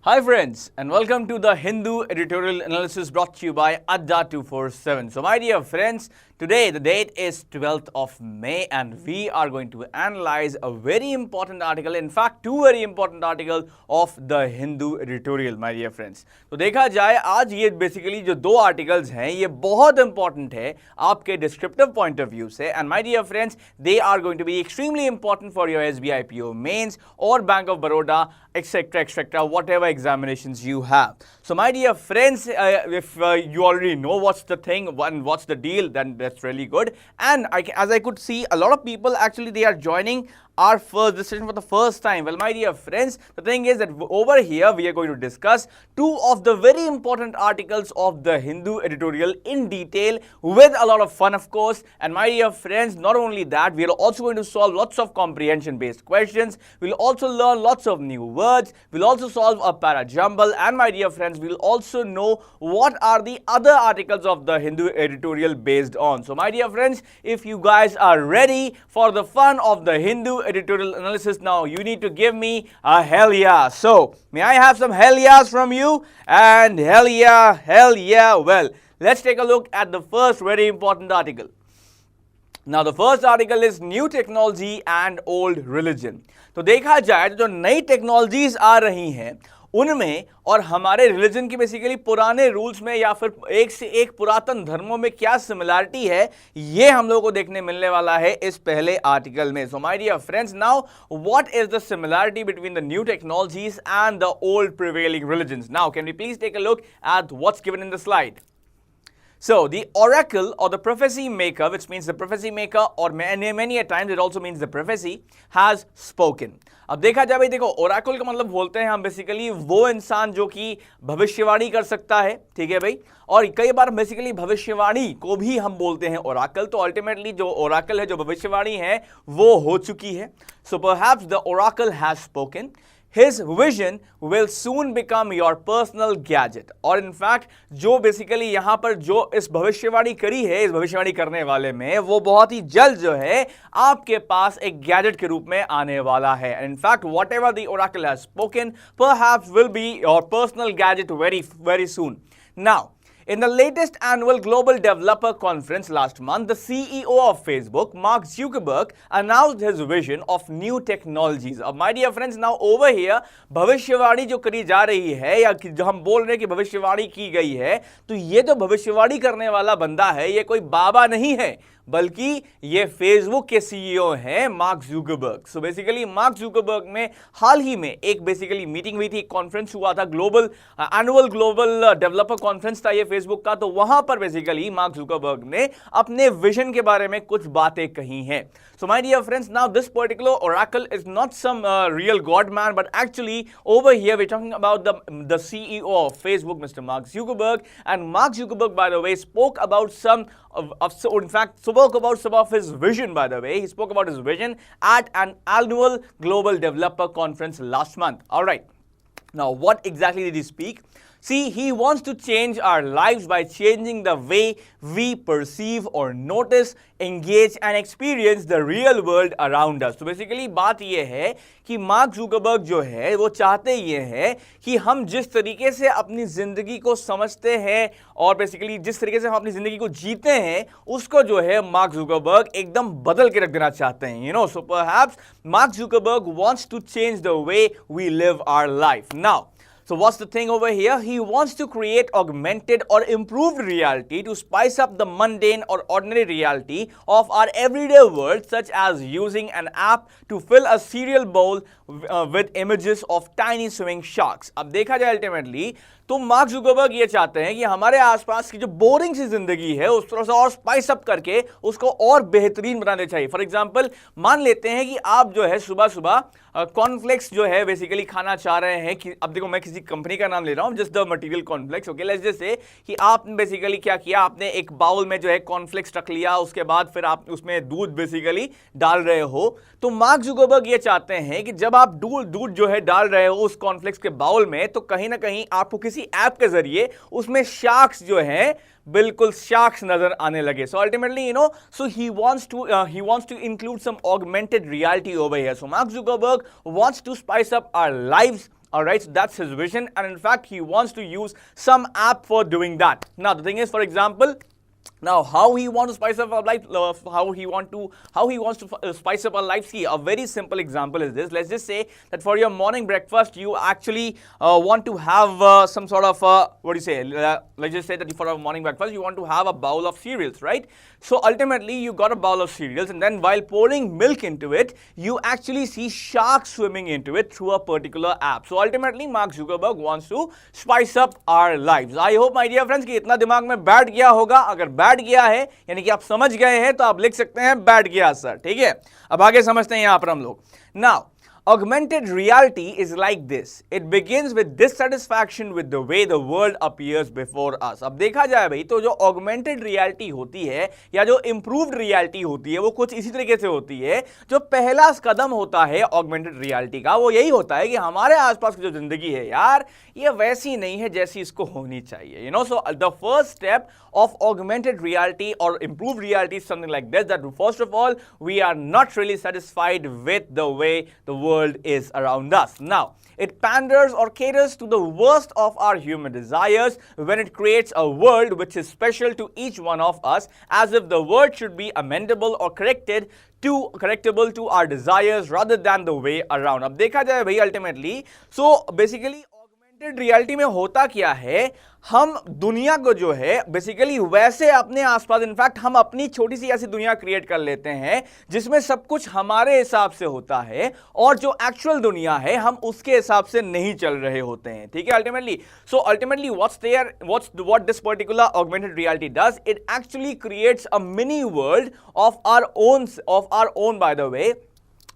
Hi friends, and welcome to the Hindu editorial analysis brought to you by Adda247. So my dear friends, today the date is 12th of May and we are going to analyze a very important article, in fact two very important articles of the Hindu editorial, my dear friends. तो देखा जाए आज ये basically जो दो articles हैं ये बहुत इंपॉर्टेंट है आपके डिस्क्रिप्टिव पॉइंट ऑफ व्यू से, and my dear friends they are going to be extremely important for your SBI PO mains or Bank of Baroda, etc., whatever examinations you have. So my dear friends, if you already know what's the thing and what's the deal, then that's really good. And as I could see, a lot of people actually they are joining our first discussion for the first time. Well, my dear friends, the thing is that over here we are going to discuss two of the very important articles of the Hindu editorial in detail with a lot of fun, of course. And my dear friends, not only that, we are also going to solve lots of comprehension based questions. We'll also learn lots of new words. We'll also solve a para jumble, and my dear friends, we'll also know what are the other articles of the Hindu editorial based on. So my dear friends, if you guys are ready for the fun of the Hindu editorial analysis, now you need to give me a hell yeah. So may I have some hell yeahs from you? And hell yeah. Well, let's take a look at the first very important article. Now the first article is New Technology and Old Religion. तो देखा जाए तो जो नई technologies आ रही हैं उनमें और हमारे रिलीजन की बेसिकली पुराने रूल्स में या फिर एक से एक पुरातन धर्मों में क्या सिमिलरिटी है, ये हम लोगों को देखने मिलने वाला है इस पहले आर्टिकल में. So my dear friends, now what is the similarity between the new technologies and the old prevailing religions? Now can we please take a look at what's given in the slide. So the oracle or the prophecy maker, which means the prophecy maker, or many a times it also means the prophecy, has spoken. अब देखा जाए भाई, देखो Oracle का मतलब बोलते हैं हम बेसिकली वो इंसान जो कि भविष्यवाणी कर सकता है, ठीक है भाई, और कई बार बेसिकली भविष्यवाणी को भी हम बोलते हैं ओरेकल. तो अल्टीमेटली जो ओरेकल है, जो भविष्यवाणी है, वो हो चुकी है. So perhaps the oracle has spoken. His vision will soon become your personal gadget. और इनफैक्ट जो बेसिकली यहाँ पर जो इस भविष्यवाणी करी है, इस भविष्यवाणी करने वाले में, वो बहुत ही जल्द जो है आपके पास एक गैजेट के रूप में आने वाला है. And in fact, whatever the oracle has spoken, perhaps will be your personal gadget very soon. Now, in the latest annual Global Developer Conference last month, the CEO of Facebook, Mark Zuckerberg, announced his vision of new technologies. My dear friends, now over here, भविष्यवाणी जो करी जा रही है या जो हम बोल रहे हैं कि भविष्यवाणी की गई है, तो ये जो भविष्यवाणी करने वाला बंदा है, ये कोई बाबा नहीं है, बल्कि ये फेसबुक के सीईओ हैं mark Zuckerberg. So basically mark Zuckerberg में हाल ही में एक बेसिकली मीटिंग हुई थी, कॉन्फ्रेंस हुआ था, एनुअल ग्लोबल डेवलपर कॉन्फ्रेंस था ये फेसबुक का. तो वहां पर बेसिकली मार्क जुकरबर्ग ने अपने विजन के बारे में कुछ बातें कही हैं. So my dear friends, now this particular oracle is not some real god man, but actually over here we're talking about the CEO of Facebook, Mr. Mark Zuckerberg. And Mark Zuckerberg, by the way, spoke about some of his vision. By the way, he spoke about his vision at an annual global developer conference last month. All right. Now, what exactly did he speak? See, he wants to change our lives by changing the way we perceive or notice, engage and experience the real world around us. तो basically बात ये है कि mark Zuckerberg जो है वो चाहते ये है कि हम जिस तरीके से अपनी ज़िंदगी को समझते हैं और बेसिकली जिस तरीके से हम अपनी ज़िंदगी को जीते हैं, उसको जो है मार्क जुकरबर्ग एकदम बदल के रख देना चाहते हैं. You know, so perhaps Mark Zuckerberg wants to change the way we live our life. Now, so what's the thing over here? He wants to create augmented or improved reality to spice up the mundane or ordinary reality of our everyday world, such as using an app to fill a cereal bowl with images of tiny swimming sharks. अब देखा जाए ultimately तो mark Zuckerberg ये चाहते हैं कि हमारे आसपास की जो बोरिंग सी जिंदगी है उस तरह से और स्पाइस अप करके उसको और बेहतरीन बनाने चाहिए. फॉर एग्जांपल, मान लेते हैं कि आप जो है सुबह सुबह कॉर्नफ्लेक्स जो है बेसिकली खाना चाह रहे हैं कि अब देखो मैं किसी कंपनी का नाम ले रहा हूं, just the material cornflakes. Okay, let's just say कि आपने बेसिकली क्या किया, आपने एक बाउल में जो है कॉर्नफ्लेक्स रख लिया, उसके बाद फिर आप उसमें दूध बेसिकली डाल रहे हो. तो मार्क जुकरबर्ग ये चाहते हैं कि जब आप दूध जो है डाल रहे हो उस कॉर्नफ्लेक्स के बाउल में, तो कहीं ना कहीं आपको किसी ऐप के जरिए उसमें शार्क्स जो है बिल्कुल शार्क्स नजर आने लगे. So ultimately, you know, so he wants to include some augmented reality over here. So Mark Zuckerberg wants to spice up our lives Alright, so that's his vision, and in fact, he wants to use some app for doing that. Now, the thing is, for example, now, how he wants to spice up our life, how he wants to spice up our life. See, a very simple example is this. Let's just say that for your morning breakfast, you actually want to have some sort of what do you say? Let's just say that for a morning breakfast, you want to have a bowl of cereals, right? So ultimately, you got a bowl of cereals, and then while pouring milk into it, you actually see sharks swimming into it through a particular app. So ultimately, Mark Zuckerberg wants to spice up our lives. I hope, my dear friends, कि इतना दिमाग में बैठ गया होगा. अगर बैठ गया है यानी कि आप समझ गए हैं तो आप लिख सकते हैं बैठ गया सर. ठीक है, अब आगे समझते हैं यहां पर हम लोग. Now, augmented reality is like this. It begins with dissatisfaction with the way the world appears before us. अब देखा जाए भाई तो जो augmented reality होती है या जो improved reality होती है वो कुछ इसी तरीके से होती है. जो पहला कदम होता है augmented reality का वो यही होता है कि हमारे आसपास की जो जिंदगी है यार ये वैसी नहीं है जैसी इसको होनी चाहिए. So the first step of augmented reality or improved reality is something like this, that first of all we are not really satisfied with the way the world is around us. Now, it panders or caters to the worst of our human desires when it creates a world which is special to each one of us, as if the world should be amendable or correctable to our desires rather than the way around. अब देखा जाए भाई ultimately, so basically augmented reality में होता क्या है, हम दुनिया को जो है बेसिकली वैसे अपने आसपास, इनफैक्ट हम अपनी छोटी सी ऐसी दुनिया क्रिएट कर लेते हैं जिसमें सब कुछ हमारे हिसाब से होता है और जो एक्चुअल दुनिया है हम उसके हिसाब से नहीं चल रहे होते हैं. ठीक है, ultimately. So ultimately what this particular augmented reality does, it actually creates a mini world of our own, by the way,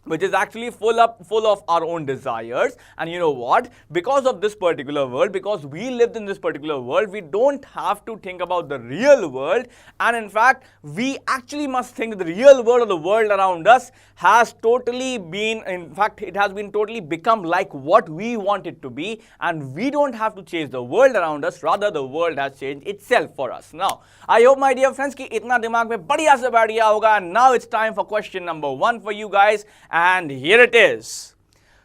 which is actually full of our own desires. And you know what, because of this particular world, because we lived in this particular world, we don't have to think about the real world, and in fact we actually must think that the real world or the world around us has totally been, in fact it has been totally become like what we want it to be, and we don't have to change the world around us, rather the world has changed itself for us. Now, I hope, my dear friends, कि इतना दिमाग में बढ़िया से बैठ गया होगा. And now it's time for question number 1 for you guys, and here it is.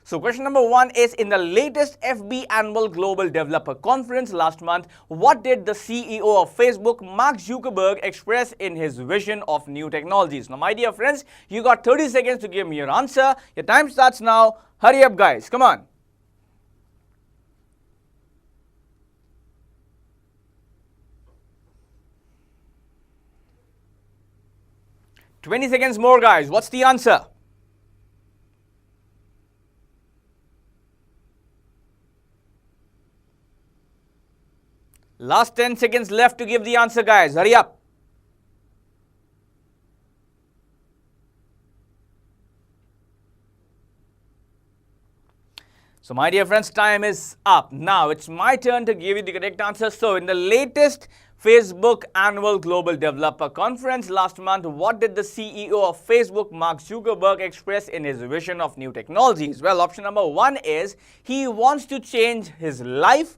So question number 1 is, in the latest FB Annual Global Developer Conference last month, what did the CEO of Facebook, Mark Zuckerberg, express in his vision of new technologies? Now, my dear friends, you got 30 seconds to give me your answer. Your time starts now. Hurry up, guys. Come on. $20 seconds more, guys. What's the answer? Last 10 seconds left to give the answer, guys. Hurry up. So, my dear friends, time is up. Now, it's my turn to give you the correct answer. So, in the latest Facebook Annual Global Developer Conference last month, what did the CEO of Facebook, Mark Zuckerberg, express in his vision of new technologies? Well, option number 1 is, he wants to change his life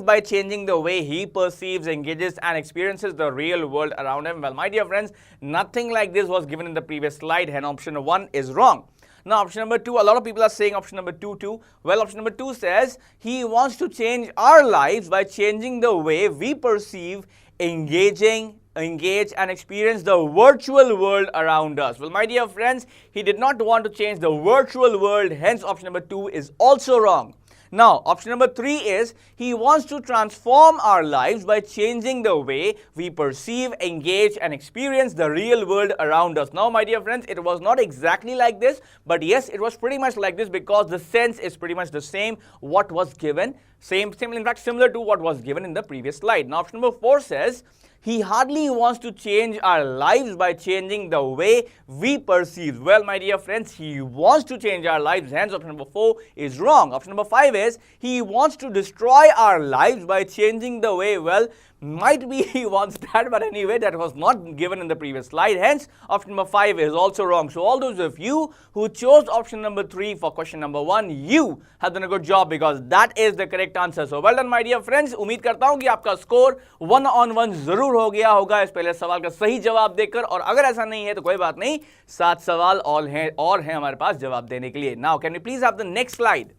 by changing the way he perceives, engages and experiences the real world around him. Well, my dear friends, nothing like this was given in the previous slide, and option 1 is wrong. Now, option number 2, a lot of people are saying option number 2 too. Well, option number 2 says he wants to change our lives by changing the way we perceive, engage and experience the virtual world around us. Well, my dear friends, he did not want to change the virtual world, hence option number 2 is also wrong. Now, option number 3 is, he wants to transform our lives by changing the way we perceive, engage and experience the real world around us. Now, my dear friends, it was not exactly like this, but yes, it was pretty much like this because the sense is pretty much the same what was given, in fact similar to what was given in the previous slide. Now, option number 4 says, he hardly wants to change our lives by changing the way we perceive. Well, my dear friends, he wants to change our lives, hence option number 4 is wrong. Option number 5 is, he wants to destroy our lives by changing the way, well, might be he wants that, but anyway, that was not given in the previous slide, hence option number 5 is also wrong. So all those of you who chose option number 3 for question number 1, you have done a good job because that is the correct answer. So well done, my dear friends. उम्मीद करता हूं कि आपका score 1-on-1 जरूर हो गया होगा इस पहले सवाल का सही जवाब देकर, और अगर ऐसा नहीं है तो कोई बात नहीं, 7 सवाल और हैं हमारे पास जवाब देने के लिए. Now, can we please have the next slide?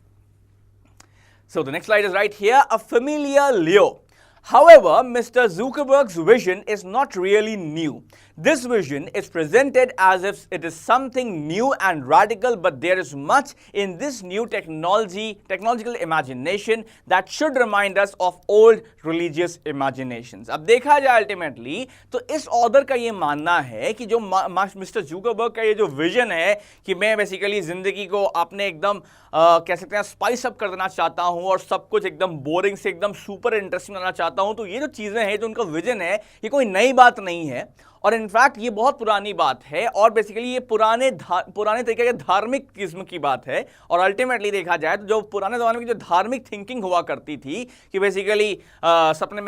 So the next slide is right here, a familiar Leo. However, Mr. Zuckerberg's vision is not really new. This vision is presented as if it is something new and radical, but there is much in this new technological imagination that should remind us of old religious imaginations. अब देखा जाए ultimately तो इस author का ये मानना है कि जो मिस्टर जुकरबर्ग का ये जो विजन है कि मैं बेसिकली जिंदगी को अपने एकदम कह सकते हैं स्पाइस अप कर देना चाहता हूं और सब कुछ एकदम बोरिंग से एकदम सुपर इंटरेस्टिंग बनाना चाहता हूं, तो ये जो चीजें हैं जो उनका विजन है ये कोई नई बात नहीं है और इनफैक्ट ये बहुत पुरानी बात है और बेसिकली ये पुराने तरीके के धार्मिक किस्म की बात है। और अल्टीमेटली देखा जाए तो जो पुराने ज़माने में जो धार्मिक थिंकिंग हुआ करती थी कि बेसिकली सपने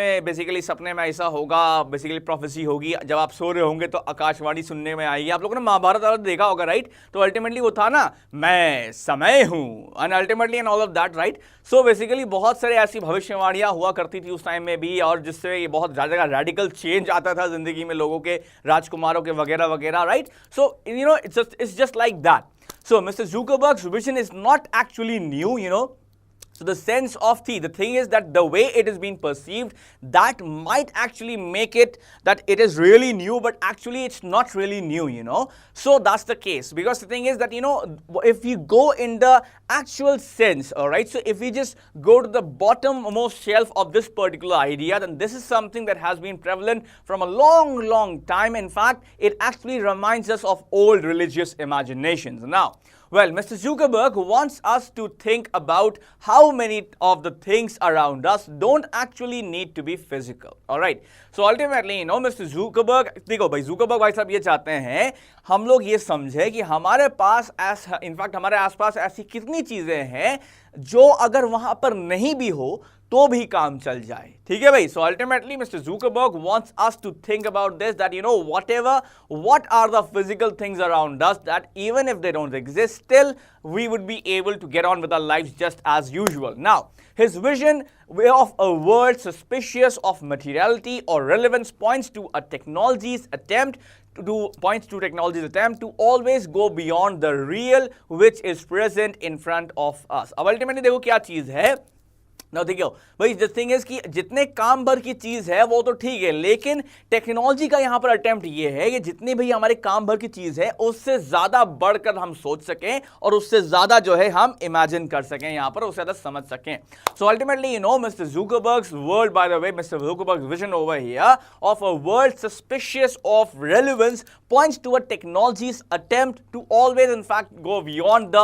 में ऐसा होगा, बेसिकली प्रोफेसी होगी, जब आप सो रहे होंगे तो आकाशवाणी सुनने में आएगी। आप लोगों ने महाभारत वाला देखा होगा, राइट? तो अल्टीमेटली वो था ना, मैं समय हूं, and ultimately and all of that, right? So basically बहुत सारे ऐसी भविष्यवाणियां हुआ करती थी उस टाइम में भी, और जिससे ये बहुत ज़्यादा रेडिकल चेंज आता था जिंदगी में लोगों के, राजकुमारों के वगैरह वगैरह, right? So you know it's just like that. So Mr. Zuckerberg's vision is not actually new, you know. So the sense of the thing is that the way it is being perceived, that might actually make it that it is really new, but actually it's not really new, you know. So that's the case, because the thing is that, you know, if you go in the actual sense, all right, so if we just go to the bottommost shelf of this particular idea, then this is something that has been prevalent from a long time. In fact, it actually reminds us of old religious imaginations. Now, well, Mr. Zuckerberg wants us to think about how many of the things around us don't actually need to be physical. All right. So ultimately, you know, Mr. Zuckerberg, देखो भाई, Zuckerberg भाई साहब ये चाहते हैं हम लोग ये समझे कि हमारे पास इनफैक्ट हमारे आसपास ऐसी कितनी चीजें हैं जो अगर वहां पर नहीं भी हो तो भी काम चल जाए, ठीक है भाई? So ultimately, Mr. Zuckerberg wants us to think about this, that, you know, what are the physical things around us that even if they don't exist, still we would be able to get on with our lives just as usual. Now, his vision of a world suspicious of materiality or relevance points to technology's attempt to always go beyond the real, which is present in front of us. अब ultimately देखो क्या चीज है ना, देखियो भाई, the thing is कि जितने काम भर की चीज है वो तो ठीक है, लेकिन टेक्नोलॉजी का यहां पर अटेम्प्ट ये है कि जितनी भी हमारे काम भर की चीज है उससे ज्यादा बढ़कर हम सोच सकें और उससे ज्यादा जो है हम इमेजिन कर सकें, यहां पर उससे ज्यादा समझ सकें. So ultimately, you know, mister Zuckerberg's world, by the way, mister Zuckerberg's vision over here of a world suspicious of relevance points to a technology's attempt to always in fact go beyond the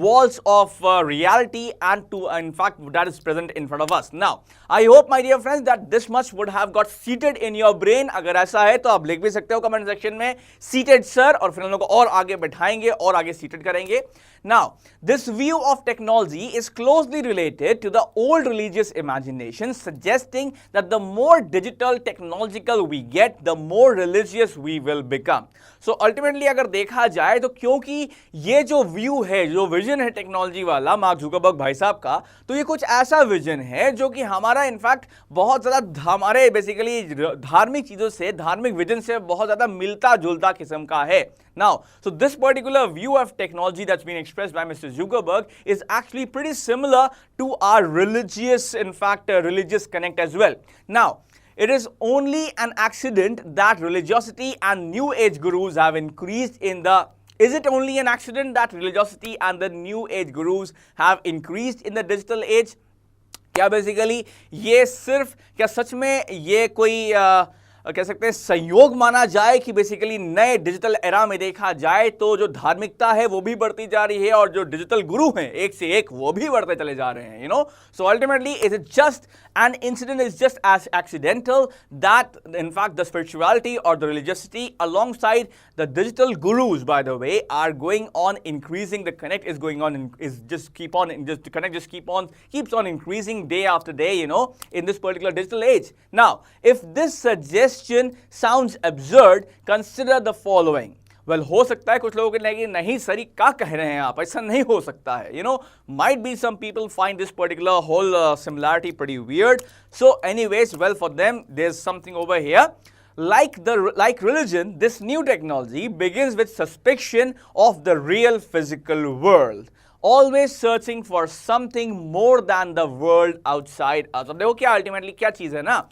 walls of reality and to in fact that is present in front of us. Now, I hope my dear friends that this much would have got seated in your brain. अगर ऐसा है तो आप लिख भी सकते हो comment section में seated sir, और फिर हम लोग और आगे बैठाएंगे और आगे seated करेंगे. Now, this view of technology is closely related to the old religious imagination, suggesting that the more digital technological we get, the more religious we will become. So ultimately अगर देखा जाए तो क्योंकि ये जो व्यू है, जो विजन है टेक्नोलॉजी वाला मार्क जुकरबर्ग भाई साहब का, तो ये कुछ ऐसा विजन है जो कि हमारा इनफैक्ट बहुत ज़्यादा हमारे बेसिकली धार्मिक चीज़ों से, धार्मिक विजन से बहुत ज़्यादा मिलता जुलता किस्म का है. Now, so this particular view of technology that's been expressed by Mr. Zuckerberg is actually pretty similar to our religious, in fact, religious connect as well. Now, it is only an accident that religiosity and new age gurus have increased in the Is it only an accident that religiosity and the new age gurus have increased in the digital age? क्या basically ये सिर्फ क्या सच में ये कोई कह सकते हैं संयोग माना जाए कि बेसिकली नए डिजिटल एरा में देखा जाए तो जो धार्मिकता है वो भी बढ़ती जा रही है और जो डिजिटल गुरु हैं एक से एक वो भी बढ़ते चले जा रहे हैं, you know. So ultimately is it just an incident is just as accidental that in fact the spirituality or the religiosity alongside the digital gurus, by the way, are going on increasing. The connect is going on is just keep on just the connect just keeps on increasing day after day, you know, in this particular digital age. Now, if this suggestion sounds absurd, consider the following. Well हो सकता है कुछ लोगों के लिए नहीं sir क्या कह रहे हैं आप, ऐसा नहीं हो सकता है, you know. Might be some people find this particular whole similarity pretty weird. So anyways, well for them there is something over here. like religion, this new technology begins with suspicion of the real physical world, always searching for something more than the world outside us. अब देखो क्या ultimately क्या चीज है ना,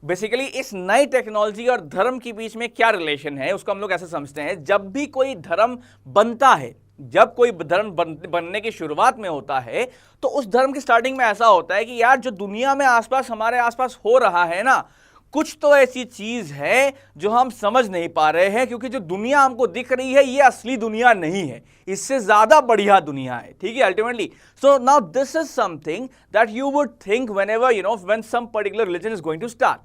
basically इस नई technology और धर्म के बीच में क्या रिलेशन है उसको हम लोग ऐसे समझते हैं, जब भी कोई धर्म बनता है, जब कोई धर्म बनने की शुरुआत में होता है तो उस धर्म की स्टार्टिंग में ऐसा होता है कि यार जो दुनिया में आसपास हमारे आसपास हो रहा है ना, कुछ तो ऐसी चीज है जो हम समझ नहीं पा रहे हैं, क्योंकि जो दुनिया हमको दिख रही है ये असली दुनिया नहीं है, इससे ज्यादा बढ़िया दुनिया है, ठीक है ultimately. So now this is something that you would think whenever when some particular religion is going to start.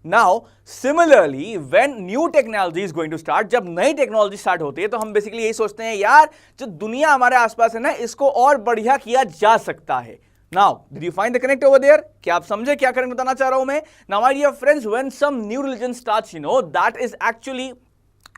Now, similarly, when new technology is going to start, जब नई टेक्नोलॉजी स्टार्ट होती है तो हम बेसिकली यही सोचते हैं यार जो दुनिया हमारे आसपास है ना इसको और बढ़िया किया जा सकता है. Now, did you find the connect over there? क्या आप समझे क्या करेक्ट बताना चाह रहा हूं मैं? Now, my dear friends, when some new religion starts, that is actually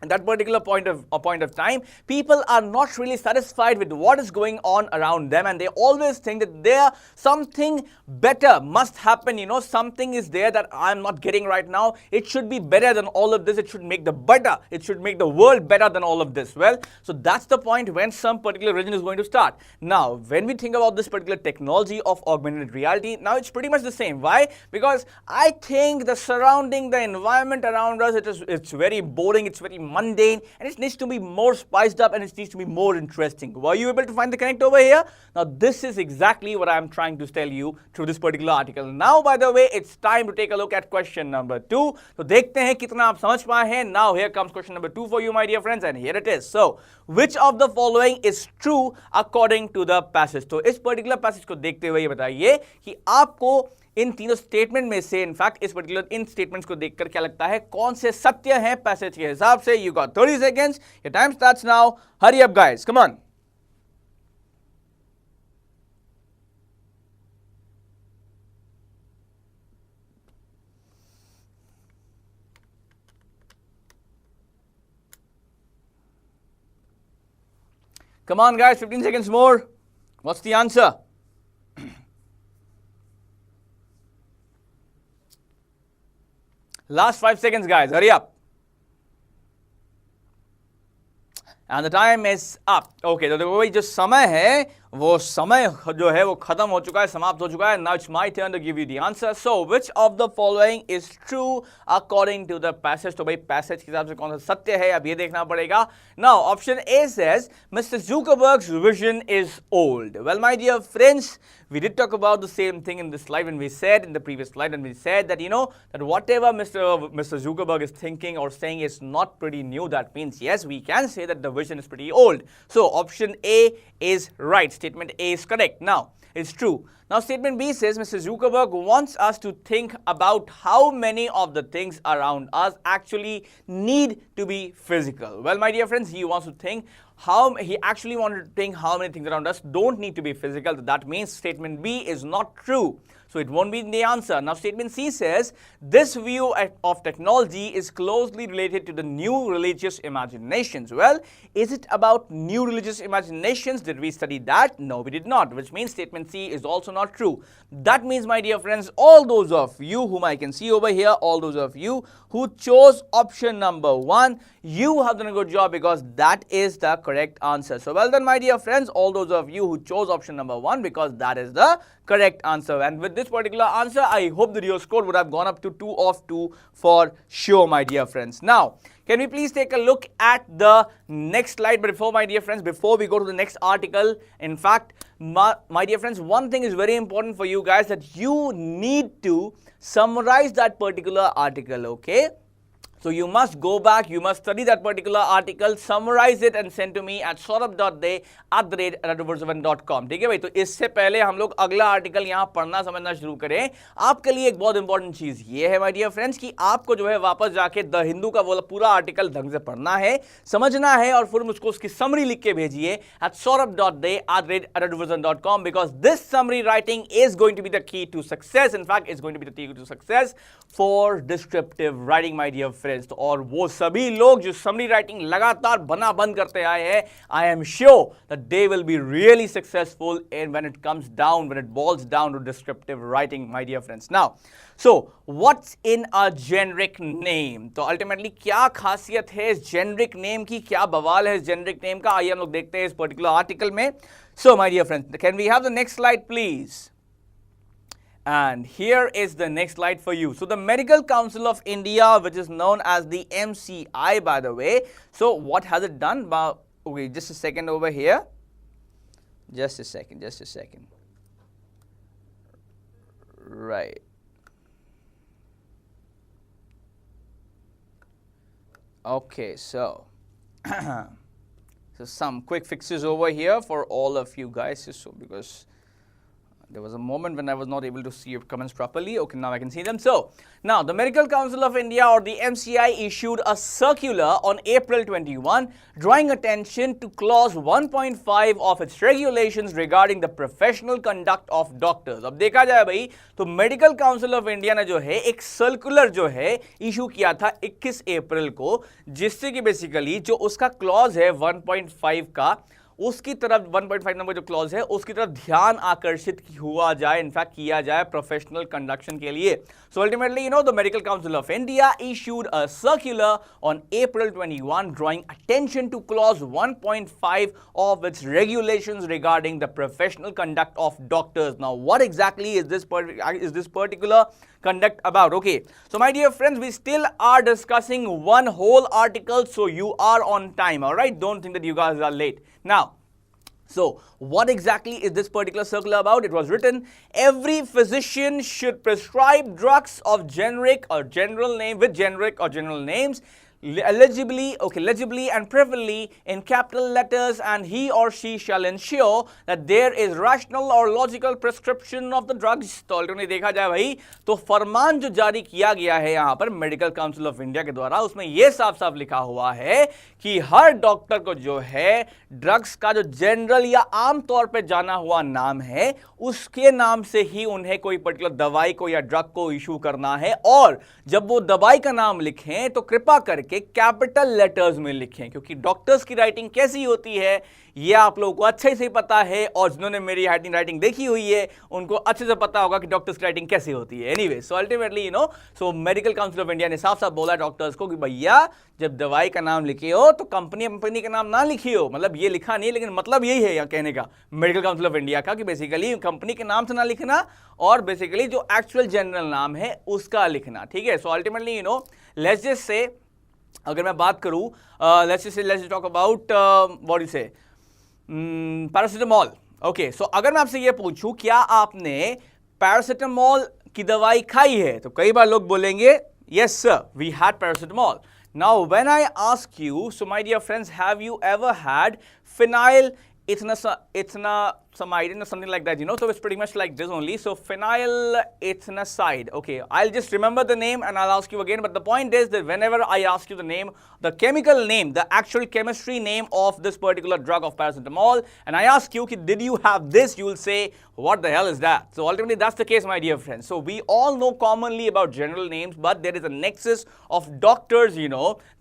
at that particular point of time, people are not really satisfied with what is going on around them, and they always think that there something better must happen. Something is there that I'm not getting right now. It should be better than all of this. It should make the world better than all of this. Well, so that's the point when some particular religion is going to start. Now, when we think about this particular technology of augmented reality, now it's pretty much the same. Why? Because I think the environment around us, it's very boring, it's very mundane, and it needs to be more spiced up and it needs to be more interesting. Were you able to find the connect over here? Now this is exactly what I'm trying to tell you through this particular article. Now by the way, it's time to take a look at question number 2. So देखते हैं कितना आप समझ पाए हैं. Now here comes question number 2 for you my dear friends, and here it is. So which of the following is true according to the passage? तो इस particular passage को देखते हुए ये बताइए कि आपको इन तीनों स्टेटमेंट में से इनफैक्ट इस पर्टिकुलर इन स्टेटमेंट्स को देखकर क्या लगता है कौन से सत्य हैं पैसेज के हिसाब से. You got 30 seconds, your time starts now. Hurry up guys, come on. Come on guys, 15 seconds more. What's the answer? Last 5 seconds guys, hurry up. And the time is up. Okay, तो देखो भाई जो समय है वो समय जो है वो खत्म हो चुका है, समाप्त हो चुका है. Now it's my turn to give you the answer. So which of the following is true according to the passage? तो भाई पैसेज के हिसाब से कौन सा सत्य है अब ये देखना पड़ेगा. Now option A says Mr. Zuckerberg's vision is old. Well my dear friends, we did talk about the same thing in this slide when we said in the previous slide, and we said that that whatever Mr. Zuckerberg is thinking or saying is not pretty new. That means yes, we can say that the vision is pretty old. So option A is right. Statement A is correct. Now, it's true. Now, statement B says Mr. Zuckerberg wants us to think about how many of the things around us actually need to be physical. Well, my dear friends, he wants to think he actually wanted to think how many things around us don't need to be physical. That means statement B is not true. So it won't be in the answer. Now statement C says, this view of technology is closely related to the new religious imaginations. Well, is it about new religious imaginations? Did we study that? No, we did not, which means statement C is also not true. That means, my dear friends, all those of you whom I can see over here, all those of you who chose option number 1, you have done a good job because that is the correct answer. So well done, my dear friends, all those of you who chose option number 1 because that is the correct answer. And with this particular answer, I hope that your score would have gone up to 2 of 2 for sure, my dear friends. Now, can we please take a look at the next slide? But before, my dear friends, before we go to the next article, in fact, my dear friends, one thing is very important for you guys, that you need to summarize that particular article, okay? So you must go back, you must study that particular article, summarize it and send to me at saurabh.day@adda247.com. ठीक है भाई, तो इससे पहले हम लोग अगला article यहाँ पढ़ना समझना शुरू करें, आपके लिए एक बहुत इंपॉर्टेंट चीज ये है माय डियर फ्रेंड्स कि आपको जो है वापस जाके द हिंदू का वो पूरा आर्टिकल ढंग से पढ़ना है, समझना है और फिर मुझको उसकी समरी लिख के भेजिए at saurabh.day@adda247.com because this summary writing is going to be the key to success. In fact, it's going to be the key to success for descriptive writing, my dear friends. Friends, तो और वो सभी लोग जो summary writing लगातार बना बंद करते आए हैं, I am sure that they will be really successful in when it comes down, when it boils down to descriptive writing, my dear friends. Now so what's in a generic name, तो ultimately क्या खासियत है इस generic name की, क्या बवाल है इस जेनरिक नेम का, आइए हम लोग देखते हैं इस पर्टिकुलर आर्टिकल में. So my dear friends, can we have the next slide please? And here is the next slide for you. So the Medical Council of India, which is known as the MCI, by the way, so what has it done? Okay, just a second over here. Just a second. Right. Okay, so so some quick fixes over here for all of you guys, so because there was a moment when I was not able to see your comments properly. Okay, now I can see them. So, now the Medical Council of India, or the MCI, issued a circular on April 21, drawing attention to clause 1.5 of its regulations regarding the professional conduct of doctors. अब देखा जाए भाई, तो Medical Council of India ने जो है एक circular जो है इशू किया था 21 अप्रैल को, जिससे कि बेसिकली जो उसका क्लॉज है 1.5 का, उसकी तरफ 1.5 नंबर जो क्लॉज है उसकी तरफ ध्यान आकर्षित हुआ जाए, इनफैक्ट किया जाए प्रोफेशनल कंडक्शन के लिए. सो ultimately the medical Council of India issued a circular on April 21 drawing attention two clause 1.5 of its regulations regarding the professional conduct of doctors. Now what exactly is this particular conduct about? Okay, so my dear friends, we still are discussing one whole article, so you are on time. All right, don't think that you guys are late. Now, so what exactly is this particular circular about? It was written, every physician should prescribe drugs of generic or general name with generic or general names legibly and preferably in capital letters, and he or she shall ensure that there is rational or logical prescription of the drugs. तो already देखा जाए भाई, तो फरमान जो जारी किया गया है यहाँ पर मेडिकल काउंसिल ऑफ इंडिया के द्वारा, उसमें यह साफ साफ लिखा हुआ है कि हर डॉक्टर को जो है ड्रग्स का जो जनरल या आम तौर पे जाना हुआ नाम है, उसके नाम से ही उन्हें कोई पर्टिकुलर दवाई को या ड्रग को इशू करना है. और जब वो दवाई का नाम लिखें तो कृपा करके कैपिटल लेटर्स में लिखें, क्योंकि डॉक्टर्स की राइटिंग कैसी होती है ये आप लोगों को अच्छे से पता है, और जिन्होंने मेरी राइटिंग देखी हुई है उनको अच्छे से पता होगा कि डॉक्टर्स की राइटिंग कैसी होती है. Anyway, so ultimately so medical Council of India ने साफ साफ बोला डॉक्टर्स को कि भैया जब दवाई का नाम लिखे हो तो कंपनी का नाम ना लिखिए. मतलब ये लिखा नहीं, लेकिन मतलब यही है यहाँ कहने का मेडिकल काउंसिल ऑफ इंडिया का कि बेसिकली कंपनी के नाम से ना लिखना और बेसिकली जो एक्चुअल जनरल नाम है उसका लिखना. ठीक है, so ultimately let's just say अगर मैं बात करूं, let's talk about what you से पैरासिटामोल. ओके, सो अगर मैं आपसे ये पूछूं क्या आपने पैरासिटामोल की दवाई खाई है, तो कई बार लोग बोलेंगे yes sir we had paracetamol. Now when I ask you, so my dear friends, have you ever had phenyl ethnamide or something like that, so it's pretty much like this only. So phenyl ethnamide. Okay, I'll just remember the name and I'll ask you again, but the point is that whenever I ask you the name, the chemical name, the actual chemistry name of this particular drug of paracetamol, and I ask you, did you have this, you will say, what the hell is that? So ultimately that's the case, my dear friends. So we all know commonly about general names, but there is a nexus of doctors,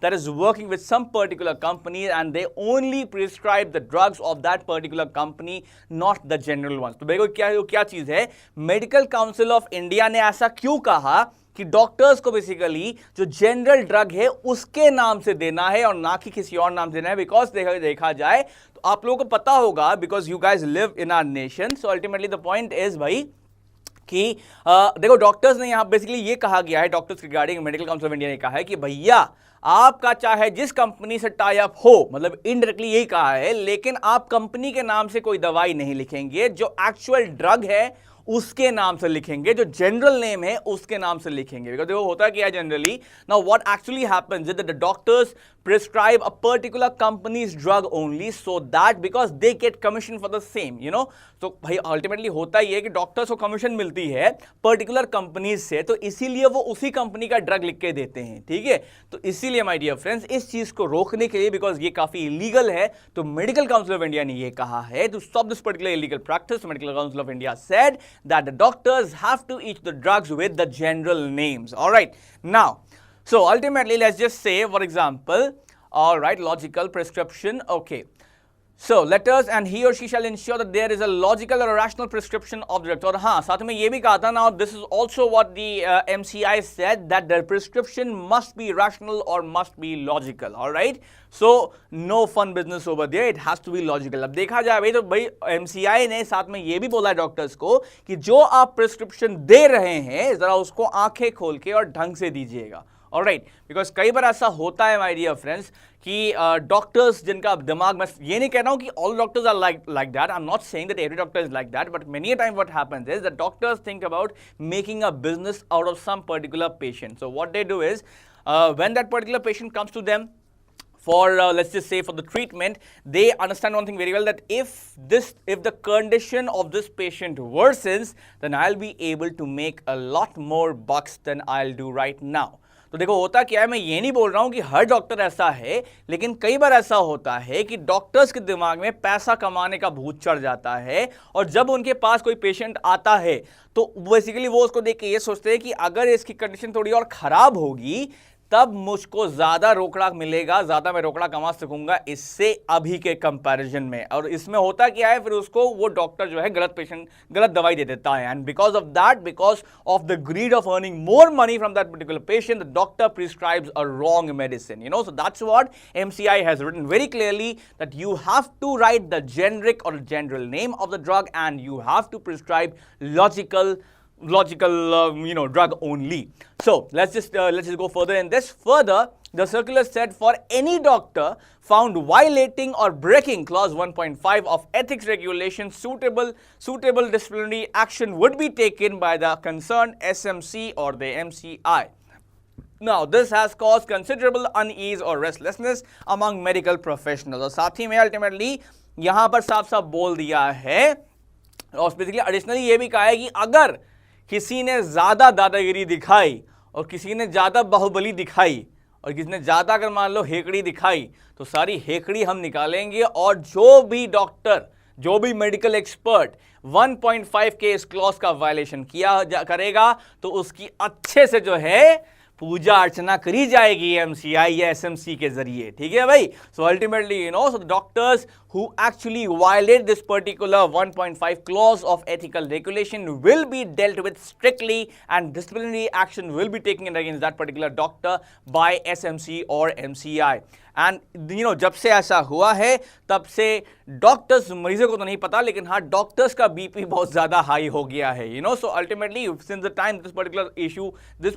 that is working with some particular company, and they only prescribe the drugs of that particular company, not the general ones. तो देखो क्या चीज है, medical Council of India ने ऐसा क्यों कहा कि डॉक्टर्स को बेसिकली जो जनरल ड्रग है उसके नाम से देना है और ना कि किसी और नाम से देना है. बिकॉज देखा जाए तो आप लोगों को पता होगा, because you guys live in our nation. So ultimately the point is भाई कि देखो डॉक्टर्स ने यहां बेसिकली ये कहा गया है, doctors regarding medical Council of India ने कहा है कि भैया आपका चाहे जिस कंपनी से टाई अप हो, मतलब इनडायरेक्टली यही कहा है, लेकिन आप कंपनी के नाम से कोई दवाई नहीं लिखेंगे, जो एक्चुअल ड्रग है उसके नाम से लिखेंगे, जो जनरल नेम है उसके नाम से लिखेंगे. बिकॉज देखो होता क्या है generally, now what actually happens is that the doctors prescribe a particular company's drug only, so that because they get commission for the same, तो भाई अल्टीमेटली होता ही है कि डॉक्टर्स को कमीशन मिलती है पर्टिकुलर कंपनीज से, तो इसीलिए वो उसी कंपनी का ड्रग लिख के देते हैं. ठीक है, तो इसीलिए माय डियर फ्रेंड्स इस चीज को रोकने के लिए, बिकॉज ये काफी इलीगल है, तो मेडिकल काउंसिल ऑफ इंडिया ने ये कहा है to stop this particular illegal practice. Medical Council of India said that the doctors have to each the drugs with the general names. Alright, now So ultimately, let's just say, for example, all right, logical prescription, okay. So letters and he or she shall ensure that there is a logical or rational prescription of the drug. और हाँ, साथ में ये भी कहा था, now this is also what the MCI said, that the prescription must be rational or must be logical, all right? So no fun business over there, it has to be logical. अब देखा जाए भाई, तो भाई MCI ने साथ में ये भी बोला है डॉक्टर्स को कि जो आप प्रिस्क्रिप्शन दे रहे हैं जरा उसको आंखें खोल के और ढंग से दीजिएगा, ऑलराइट, बिकॉज कई बार ऐसा होता है माय डियर फ्रेंड्स कि डॉक्टर्स जिनका दिमाग, मैं ये नहीं कह रहा हूं कि all doctors are like that, I am not saying that every doctor is like that, but many time what happens is that doctors think about making a business out of some particular patient. So what they do is when that particular patient comes to them for let's just say for the treatment, they understand one thing very well, that if the condition of this patient worsens, then I'll be able to make a lot more bucks than I'll do right now. तो देखो होता क्या है, मैं ये नहीं बोल रहा हूं कि हर डॉक्टर ऐसा है, लेकिन कई बार ऐसा होता है कि डॉक्टर्स के दिमाग में पैसा कमाने का भूत चढ़ जाता है, और जब उनके पास कोई पेशेंट आता है तो बेसिकली वो उसको देख के ये सोचते हैं कि अगर इसकी कंडीशन थोड़ी और खराब होगी तब मुझको ज्यादा रोकड़ा मिलेगा, ज्यादा मैं रोकड़ा कमा सकूंगा इससे अभी के कंपैरिजन में. और इसमें होता क्या है, फिर उसको वो डॉक्टर जो है गलत दवाई दे देता है, and because of that, because of the greed of earning more money from that particular patient, the doctor prescribes a wrong medicine, so that's what MCI has written very clearly, that you have to write the generic or general name of the drug, and you have to prescribe logical drug only. So let's just go further in this. Further, the circular said for any doctor found violating or breaking clause 1.5 of ethics regulation, suitable disciplinary action would be taken by the concerned SMC or the MCI. Now, this has caused considerable unease or restlessness among medical professionals. और साथ ही में ultimately यहाँ पर साफ-साफ बोल दिया है, और बेसिकली एडिशनली ये भी कहा है कि अगर किसी ने ज्यादा दादागिरी दिखाई और किसी ने ज्यादा बाहुबली दिखाई और किसी ने ज्यादा अगर मान लो हेकड़ी दिखाई, तो सारी हेकड़ी हम निकालेंगे, और जो भी डॉक्टर, जो भी मेडिकल एक्सपर्ट 1.5 के इस क्लॉज का वायलेशन किया करेगा तो उसकी अच्छे से जो है पूजा अर्चना करी जाएगी MCI या SMC के जरिए, ठीक है भाई. So ultimately so the doctors who actually violate this particular 1.5 clause of ethical regulation will be dealt with strictly, and disciplinary action will be taken against that particular doctor by SMC or MCI. And जब से ऐसा हुआ है तब से doctors, मरीजों को तो नहीं पता, लेकिन हाँ डॉक्टर्स का BP बहुत ज्यादा हाई हो गया है. So ultimately since the time this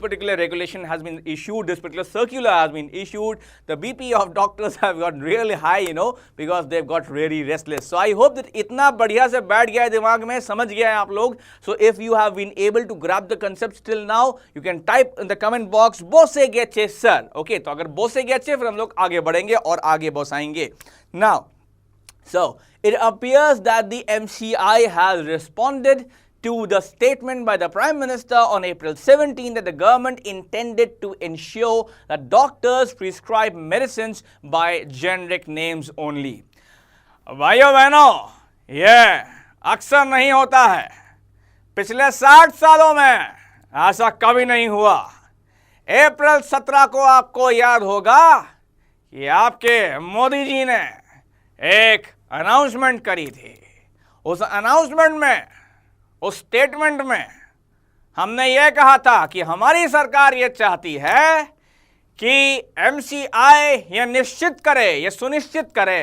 particular regulation has been issued, this particular circular has been issued, the BP of doctors have got really high, because they've got really restless. So I hope that इतना बढ़िया से बैठ गया है दिमाग में, समझ गया है आप लोग. So if you have been able to grab the concepts till now, you can type in the comment box बोसे गेचे सर. ओके, तो अगर बोसे गेचे फिर हम लोग आगे बढ़ेंगे और आगे बोसाएंगे. Now, so it appears that the MCI has responded to the statement by the Prime Minister on April 17 that the government intended to ensure that doctors prescribe medicines by generic names only. भाइयों बहनों, यह अक्सर नहीं होता है. पिछले 60 सालों में ऐसा कभी नहीं हुआ. अप्रैल 17 को आपको याद होगा कि आपके मोदी जी ने एक अनाउंसमेंट करी थी. उस अनाउंसमेंट में, उस स्टेटमेंट में हमने ये कहा था कि हमारी सरकार ये चाहती है कि MCI ये निश्चित करे, ये सुनिश्चित करे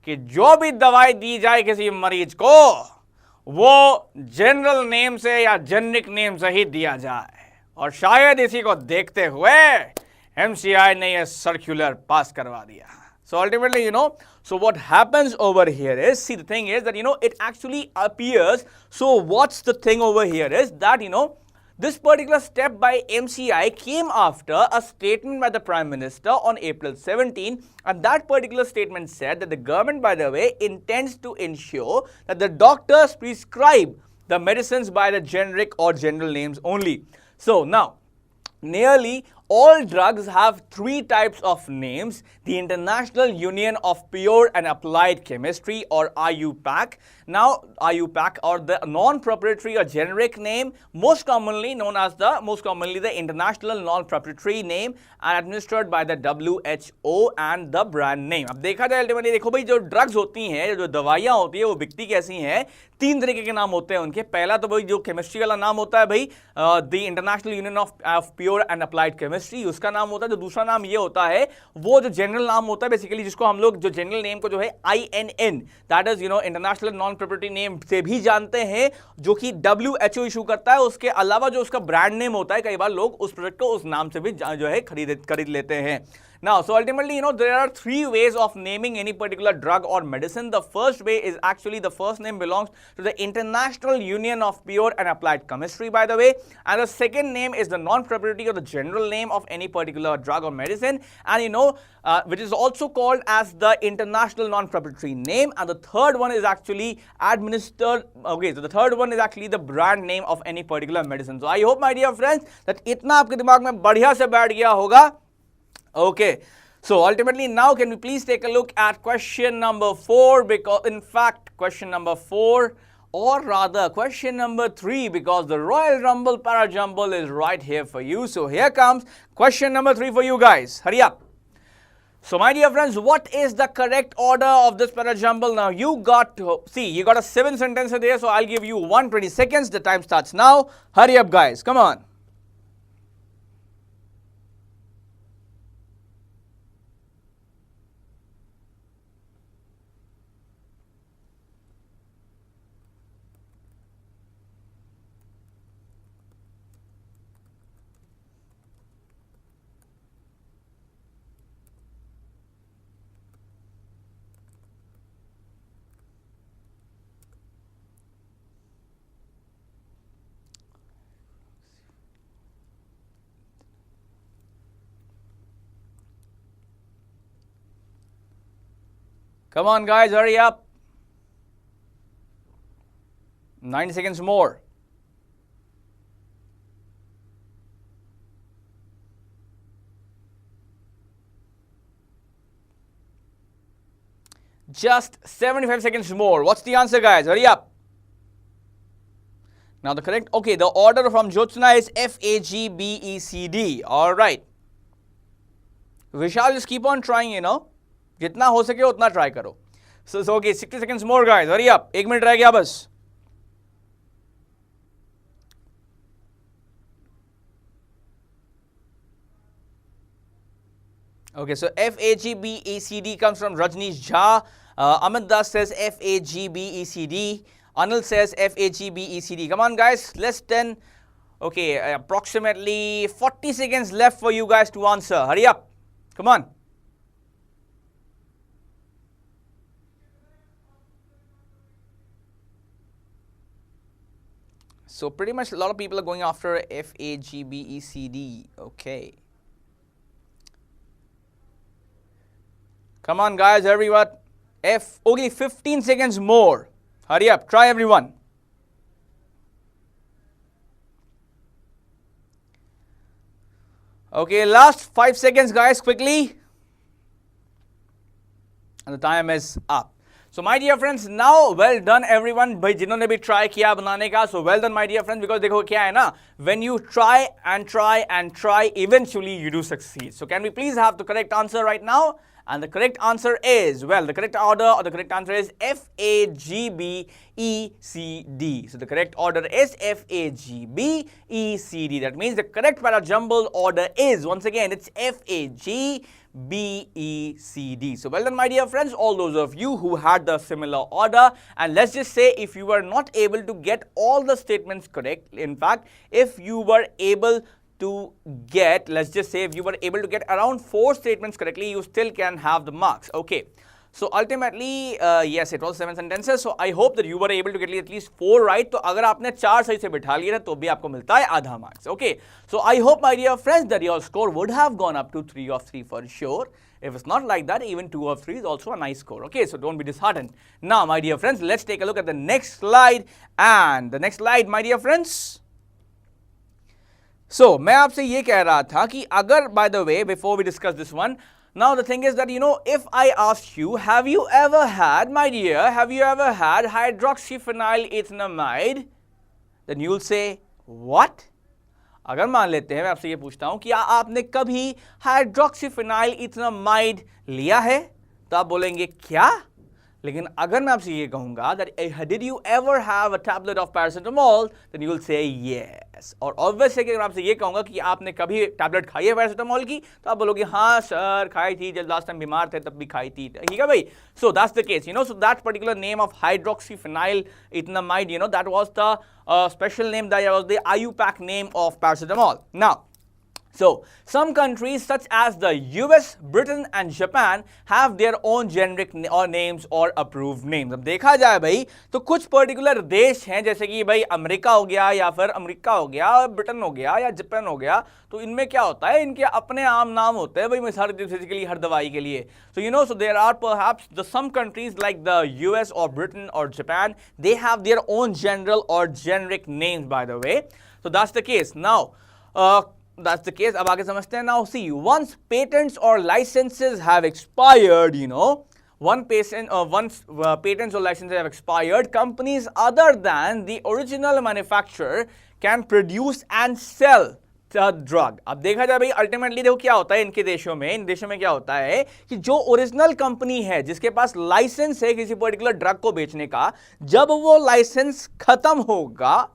कि जो भी दवाई दी जाए किसी मरीज को वो जनरल नेम से या जेनरिक नेम से ही दिया जाए. और शायद इसी को देखते हुए MCI ने ये सर्कुलर पास करवा दिया. So ultimately, so what happens over here is, see, the thing is that, it actually appears, so what's the thing over here is that, this particular step by MCI came after a statement by the Prime Minister on April 17, and that particular statement said that the government, by the way, intends to ensure that the doctors prescribe the medicines by the generic or general names only. So now, nearly all drugs have three types of names: the International Union of Pure and Applied Chemistry, or IUPAC. Now, IUPAC, or the non-proprietary or generic name, most commonly known as the International Non-Proprietary name, and administered by the WHO, and the brand name. अब देखा जाए ultimately, देखो भाई, जो drugs होती हैं, जो दवाइयाँ होती है, वो बिकती कैसी हैं? तीन तरीके के नाम होते हैं उनके। पहला तो भाई जो केमिस्ट्री वाला नाम होता है भाई, the international union of pure and applied chemistry, उसका नाम होता है। जो दूसरा नाम ये होता है, वो जो जनरल नाम होता है बेसिकली, जिसको हम लोग जो जनरल नेम को जो है INN, that is international non proprietary name से भी जानते हैं, जो कि WHO इशू करता है। उसके अलावा जो उसका ब्रांड नेम होता है, कई बार लोग उस प्रोडक्ट को उस नाम से भी जो है खरीद लेते हैं। Now, so ultimately, there are three ways of naming any particular drug or medicine. The first way is actually, the first name belongs to the International Union of Pure and Applied Chemistry, by the way. And the second name is the non-proprietary or the general name of any particular drug or medicine. And which is also called as the International Non-Proprietary name. And the third one is actually administered, okay, so the third one is actually the brand name of any particular medicine. So I hope, my dear friends, that itna aapke dimag mein badhiya se baith gaya hoga. Okay, so ultimately now can we please take a look at question number 4, because in fact question number 4, or rather question number 3, because the Royal Rumble Parajumble is right here for you. So here comes question number 3 for you guys. Hurry up. So my dear friends, what is the correct order of this Parajumble? Now you got a 7 sentences there, so I'll give you 120 seconds. The time starts now. Hurry up guys, come on. Come on guys, hurry up. 90 seconds more. Just 75 seconds more. What's the answer guys? Hurry up. Now the correct, okay, the order from Jyotsna is FAGBECD. Alright. Vishal, just keep on trying, जितना हो सके उतना try करो. So okay, 60 seconds more guys, hurry up. 1 minute रह गया बस. Okay, so FAGBECD comes from Rajneesh Jha. Amit Das says FAGBECD. Anil says FAGBECD. Come on guys, less than, okay, approximately 40 seconds left for you guys to answer. Hurry up. Come on. So pretty much a lot of people are going after FAGBECD. Okay. Come on guys, everyone. Okay, 15 seconds more. Hurry up, try everyone. Okay, last 5 seconds guys, quickly. And the time is up. So my dear friends, now well done everyone. भाई जिन्होंने भी try किया बनाने का, so well done my dear friends, because देखो क्या है ना, when you try and try and try, eventually you do succeed. So can we please have the correct answer right now? And the correct answer is, well, the correct order or the correct answer is FAGBECD. So the correct order is FAGBECD. That means the correct Parajumble order is, once again, it's FAGBECD. So well done my dear friends, all those of you who had the similar order. And let's just say if you were not able to get all the statements correct, in fact, if you were able to get, let's just say if you were able to get around 4 statements correctly, you still can have the marks. Okay. So ultimately, yes, it was 7 sentences. So I hope that you were able to get at least 4 right. तो अगर आपने 4 सही से बिठा लिए तो भी आपको मिलता है आधा marks. Okay. So I hope my dear friends that your score would have gone up to 3 of 3 for sure. If it's not like that, even 2 of 3 is also a nice score. Okay, so don't be disheartened. Now, my dear friends, let's take a look at the next slide. And the next slide, my dear friends. सो मैं आपसे ये कह रहा था कि अगर, by the way, before we discuss this one, now the thing is that, if I ask you, have you ever had, my dear, have you ever had hydroxyphenyl ethanamide, then you'll say what? अगर मान लेते हैं, मैं आपसे ये पूछता हूं कि आपने कभी हाइड्रोक्सीफिनाइल इथेनामाइड लिया है, तो आप बोलेंगे क्या? लेकिन अगर मैं आपसे ये कहूंगा that did you ever have a tablet of paracetamol, then you will say yes. और ऑब्वियस है कि अगर आपसे ये कहूंगा कि आपने कभी टैबलेट खाई है पैरासिटामोल की, तो आप बोलोगे हाँ सर खाई थी, जब लास्ट टाइम बीमार थे तब भी खाई थी, ठीक है भाई. So that's the case, so that particular name of hydroxyphenyl ethanamide, that was the special name, that was the IUPAC name of paracetamol. Now, so some countries such as the US, Britain and Japan have their own generic or names or approved names. अब देखा जाए भाई तो कुछ particular देश हैं, जैसे कि भाई अमेरिका हो गया, या फिर अमेरिका हो गया, ब्रिटेन हो गया, या जापान हो गया, तो इनमें क्या होता है, इनके अपने आम नाम होते हैं भाई बेसिकली हर दवाई के लिए. So so there are perhaps some countries like the US or Britain or Japan, they have their own general or generic names, by the way. So that's the case. Now that's the case. अब आगे समझते हैं. Now see, once patents or licenses have expired, once patents or licenses have expired, companies other than the original manufacturer can produce and sell the drug. अब देखा जाए भाई ultimately देखो क्या होता है इन देशों में क्या होता है कि जो ओरिजिनल कंपनी है जिसके पास लाइसेंस है किसी पर्टिकुलर ड्रग को बेचने का, जब वो लाइसेंस खत्म होगा,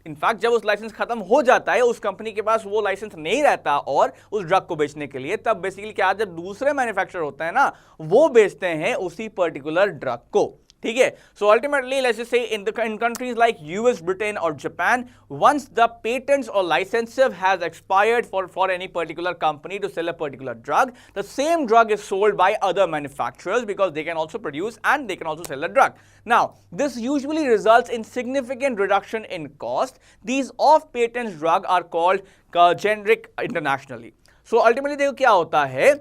इनफैक्ट जब उस लाइसेंस खत्म हो जाता है, उस कंपनी के पास वो लाइसेंस नहीं रहता और उस ड्रग को बेचने के लिए, तब बेसिकली क्या, जब दूसरे मैन्युफैक्चरर होते हैं ना, वो बेचते हैं उसी पर्टिकुलर ड्रग को, ठीक है. So ultimately let's just say in countries like US, Britain और Japan, once the patents or licenses has expired for any particular company to sell a particular drug, the same drug is sold by other manufacturers because they can also produce and they can also sell the drug. Now this usually results in significant reduction in cost. These off patent drugs are called generic internationally. So ultimately देखो क्या होता है,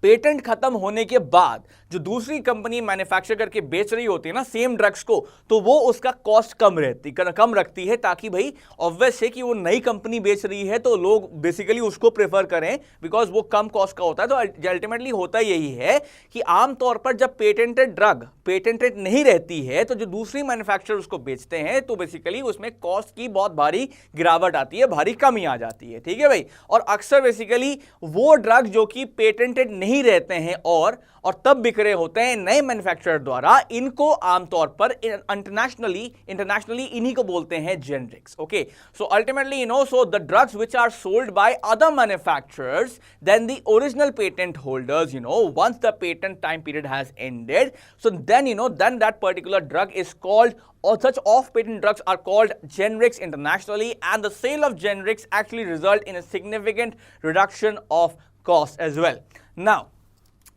patent खत्म होने के बाद जो दूसरी कंपनी मैन्युफैक्चर करके बेच रही होती है ना सेम ड्रग्स को, तो वो उसका कॉस्ट कम रखती है, ताकि भाई ऑब्वियस है कि वो नई कंपनी बेच रही है तो लोग बेसिकली उसको प्रेफर करें बिकॉज वो कम कॉस्ट का होता है. तो अल्टीमेटली होता यही है कि आमतौर पर जब पेटेंटेड ड्रग पेटेंटेड नहीं रहती है, तो जो दूसरी मैन्युफैक्चरर उसको बेचते हैं, तो बेसिकली उसमें कॉस्ट की बहुत भारी गिरावट आती है, भारी कमी आ जाती है, ठीक है भाई. और अक्सर बेसिकली वो ड्रग जो कि पेटेंटेड नहीं रहते हैं और तब बिक रहे होते हैं नए मैन्युफैक्चरर द्वारा, इनको आमतौर पर इंटरनेशनली इन्हीं को बोलते हैं generics. Okay, so ultimately so the drugs which are sold by other manufacturers than the original patent holders, once the patent time period has ended, so then then that particular drug is called, or such off patent drugs are called generics internationally, and the sale of generics actually result in a significant reduction of cost as well. Now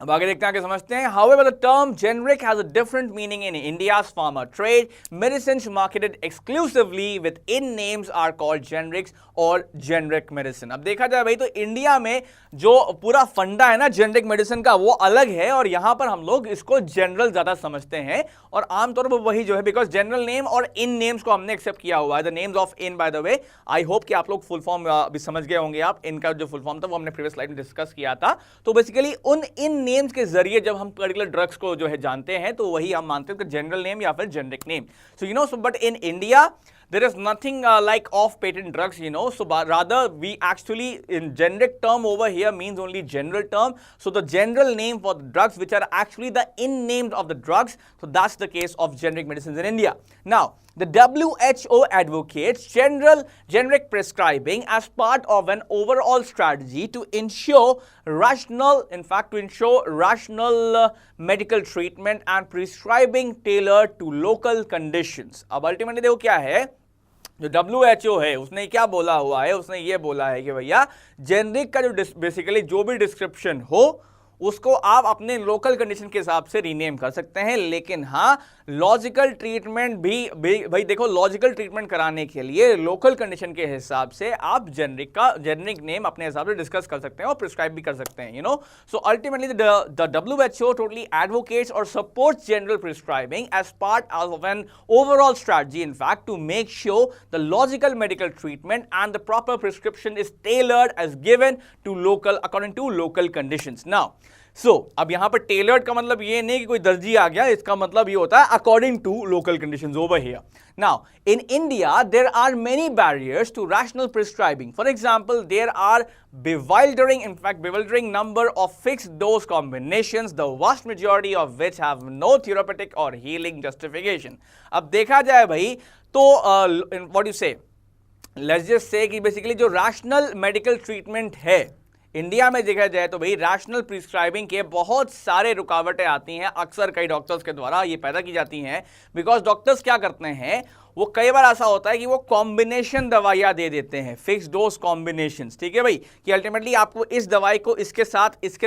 अब आगे देखते हैं, आगे समझते हैं. However, the term generic has a different meaning in India's pharma trade. Medicines marketed exclusively with in names are called generics और generic medicine. अब देखा जाए भाई तो इंडिया में जो पूरा फंडा है ना जेनरिक मेडिसिन का, वो अलग है, और यहां पर हम लोग इसको जनरल ज्यादा समझते हैं, और आमतौर पर वही जो है, बिकॉज जनरल नेम और इन नेम्स को हमने एक्सेप्ट किया हुआ है. The names of in, bye the way, I hope कि आप लोग फुल फॉर्म भी समझ गए होंगे. आप इनका जो फुल फॉर्म था वो हमने प्रीवियस स्लाइड में डिस्कस किया था. तो बेसिकली उन इन नेम्स के जरिए जब हम पर्टिकुलर ड्रग्स को जो है जानते हैं, तो वही हम मानते हैं कि जनरल नेम या फिर generic name. So but in India there is nothing like off patent drugs, so rather we actually, in generic term over here means only general term. So the general name for the drugs which are actually the in names of the drugs, so that's the case of generic medicines in India. Now the WHO advocates generic prescribing as part of an overall strategy to ensure rational medical treatment and prescribing tailored to local conditions. अब ultimately देखो क्या है, जो WHO है उसने क्या बोला हुआ है, उसने ये बोला है कि भैया जेनरिक का जो बेसिकली जो भी डिस्क्रिप्शन हो उसको आप अपने लोकल कंडीशन के हिसाब से रीनेम कर सकते हैं। लेकिन हाँ, लॉजिकल ट्रीटमेंट भी भाई देखो, लॉजिकल ट्रीटमेंट कराने के लिए लोकल कंडीशन के हिसाब से आप जेनरिक नेम अपने हिसाब से डिस्कस कर सकते हैं और प्रिस्क्राइब भी कर सकते हैं, सो ultimately the WHO totally advocates or supports general prescribing as part of an overall strategy, in fact, to make sure the logical medical treatment and the proper prescription is tailored as given to according to local conditions. Now, अब यहां पर tailored का मतलब ये नहीं कि कोई दर्जी आ गया, इसका मतलब ये होता है according to local conditions over here. Now, in India, there are many barriers to rational prescribing. For example, there are bewildering number of fixed dose combinations, the vast majority of which have no therapeutic or healing justification. अब देखा जाए भाई तो what do you say? Let's just say कि basically जो rational medical treatment है India में देखा जाए तो भाई रैशनल प्रिस्क्राइबिंग के बहुत सारे रुकावटें आती हैं, अक्सर कई डॉक्टर्स के द्वारा ये पैदा की जाती हैं, बिकॉज डॉक्टर्स क्या करते हैं, वो कई बार ऐसा होता है कि वो कॉम्बिनेशन दवाइयां दे देते हैं, फिक्स डोज कॉम्बिनेशंस, ठीक है भाई, कि अल्टीमेटली आपको इस दवाई को इसके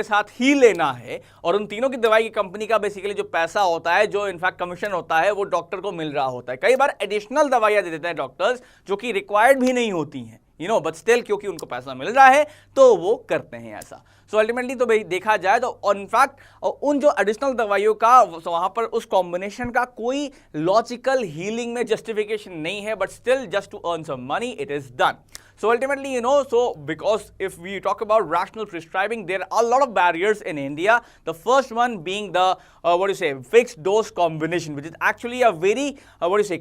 साथ ही लेना है, और उन तीनों की दवाई की कंपनी का बेसिकली जो पैसा होता है, जो इनफैक्ट कमीशन होता है, वो डॉक्टर को मिल रहा होता है. कई बार एडिशनल दवाइयां दे देते हैं डॉक्टर्स जो कि रिक्वायर्ड भी नहीं होती हैं, बट स्टिल क्योंकि उनको पैसा मिल रहा है तो वो करते हैं ऐसा. सो अल्टीमेटली तो भाई देखा जाए तो इनफैक्ट उन जो एडिशनल दवाइयों का वहां पर उस कॉम्बिनेशन का कोई लॉजिकल हीलिंग में जस्टिफिकेशन नहीं है, but still just to earn some money it is done. So ultimately, so because if we talk about rational prescribing, there are a lot of barriers in India. The first one being the, fixed dose combination, which is actually a very,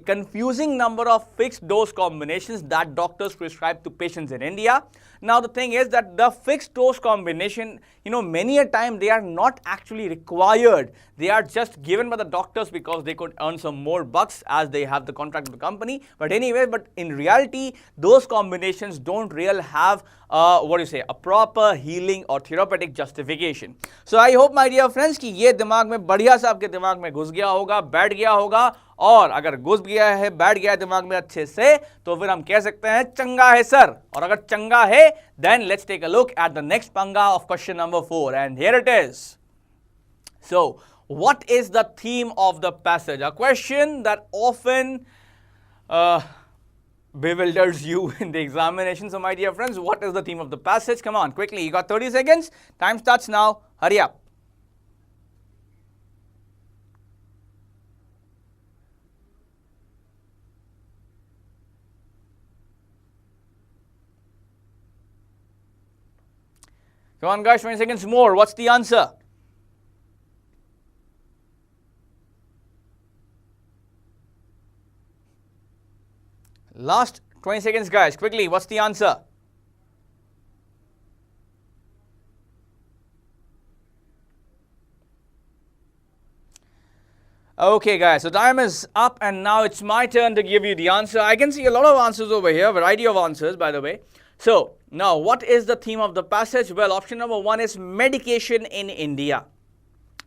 confusing number of fixed dose combinations that doctors prescribe to patients in India. Now, the thing is that the fixed dose combination, many a time they are not actually required. They are just given by the doctors because they could earn some more bucks as they have the contract with the company. But anyway, but in reality, those combinations don't really have a proper healing or therapeutic justification. So I hope, my dear friends, कि ये दिमाग में बढ़िया से आपके दिमाग में घुस गया होगा, बैठ गया होगा, और अगर घुस गया है, बैठ गया है दिमाग में अच्छे से, तो फिर हम कह सकते हैं चंगा है सर. और अगर चंगा है, then let's take a look at the next panga of question number 4, and here it is. So, what is the theme of the passage? A question that often bewilders you in the examination. So, my dear friends, what is the theme of the passage? Come on, quickly. You got 30 seconds. Time starts now. Hurry up. Come on, guys, 20 seconds more. What's the answer? Last 20 seconds, guys. Quickly, what's the answer? Okay, guys, so time is up and now it's my turn to give you the answer. I can see a lot of answers over here, variety of answers, by the way. So, now what is the theme of the passage? Well, option number 1 is medication in India.